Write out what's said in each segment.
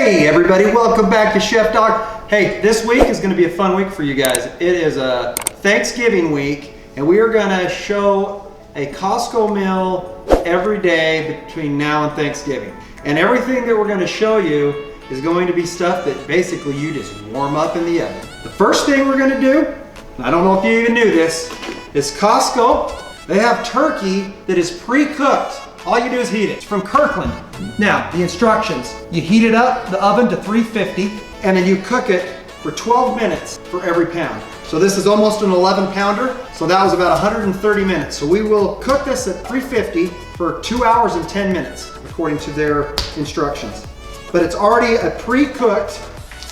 Hey everybody, welcome back to Chef Dawg. Hey, this week is going to be a fun week for you guys. It is a Thanksgiving week, and we are going to show a Costco meal every day between now and Thanksgiving. And everything that we're going to show you is going to be stuff that basically you just warm up in the oven. The first thing we're going to do, I don't know if you even knew this, is Costco. They have turkey that is pre-cooked. All you do is heat it. It's from Kirkland. Now, the instructions. You heat it up, the oven to 350, and then you cook it for 12 minutes for every pound. So this is almost an 11 pounder, so that was about 130 minutes. So we will cook this at 350 for 2 hours and 10 minutes, according to their instructions. But it's already a pre-cooked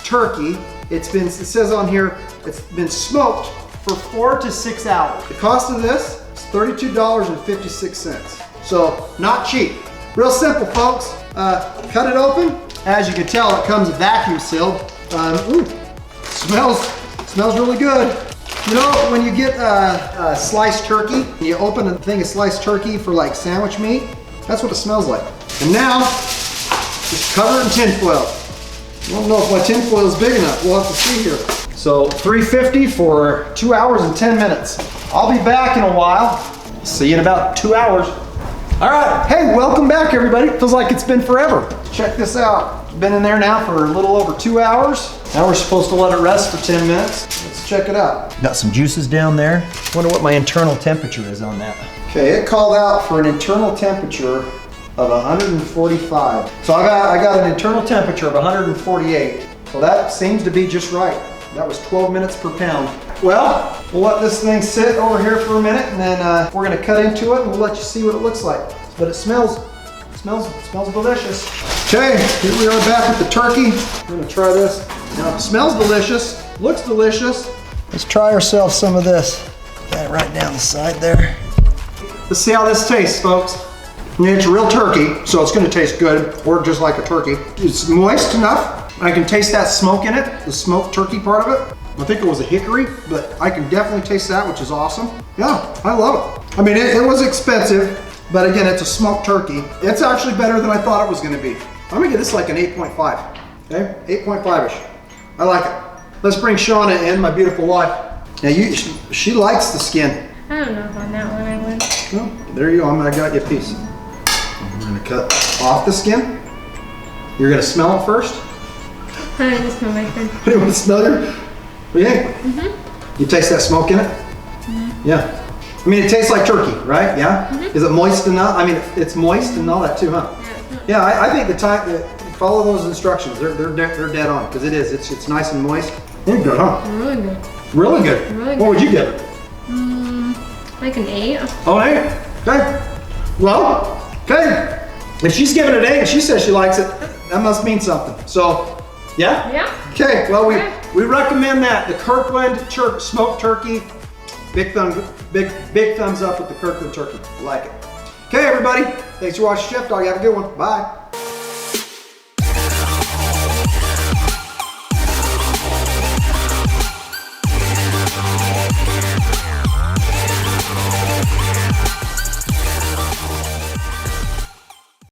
turkey. It says on here, it's been smoked for 4 to 6 hours. The cost of this is $32.56. So not cheap. Real simple, folks. Cut it open. As you can tell, it comes vacuum sealed. Smells really good. You know, when you get a sliced turkey, you open a thing of sliced turkey for like sandwich meat, that's what it smells like. And now, just cover it in tin foil. I don't know if my tin foil is big enough. We'll have to see here. So 350 for 2 hours and 10 minutes. I'll be back in a while. See you in about 2 hours. All right, hey, welcome back everybody. Feels like it's been forever. Check this out. It's been in there now for a little over 2 hours. Now we're supposed to let it rest for 10 minutes. Let's check it out. Got some juices down there. Wonder what my internal temperature is on that. Okay, it called out for an internal temperature of 145. So I got an internal temperature of 148. So that seems to be just right. That was 12 minutes per pound. Well, we'll let this thing sit over here for a minute, and then we're gonna cut into it and we'll let you see what it looks like. But it smells delicious. Okay, here we are back with the turkey. We're gonna try this. Now it smells delicious, looks delicious. Let's try ourselves some of this. Got it right down the side there. Let's see how this tastes, folks. I mean, it's real turkey, so it's gonna taste good, or just like a turkey. It's moist enough. I can taste that smoke in it, the smoked turkey part of it. I think it was a hickory, but I can definitely taste that, which is awesome. Yeah, I love it. I mean, it was expensive, but again, it's a smoked turkey. It's actually better than I thought it was gonna be. I'm gonna give this like an 8.5, okay? 8.5-ish. I like it. Let's bring Shauna in, my beautiful wife. Now, she likes the skin. I don't know if on that one I would. Well, there you go, I got you a piece. I'm gonna cut off the skin. You're gonna smell it first? I just smell my food. You want to smell your? Yeah. Mm-hmm. You taste that smoke in it? Mm-hmm. Yeah. I mean, it tastes like turkey, right? Yeah. Mm-hmm. Is it moist enough? I mean, it's moist and all that too, huh? Yeah. Yeah. I think follow those instructions. They're dead on because it is. It's nice and moist. It's good, huh? Really good. Really good. Really good. What would you give it? Like an 8. Oh, an 8. Okay. Well, okay. If she's giving it an 8 and she says she likes it, that must mean something. So. Yeah? Yeah. Okay, well we recommend that. The Kirkland Smoked Turkey. Big thumbs up with the Kirkland Turkey. I like it. Okay everybody, thanks for watching Chef Dawg. Have a good one. Bye.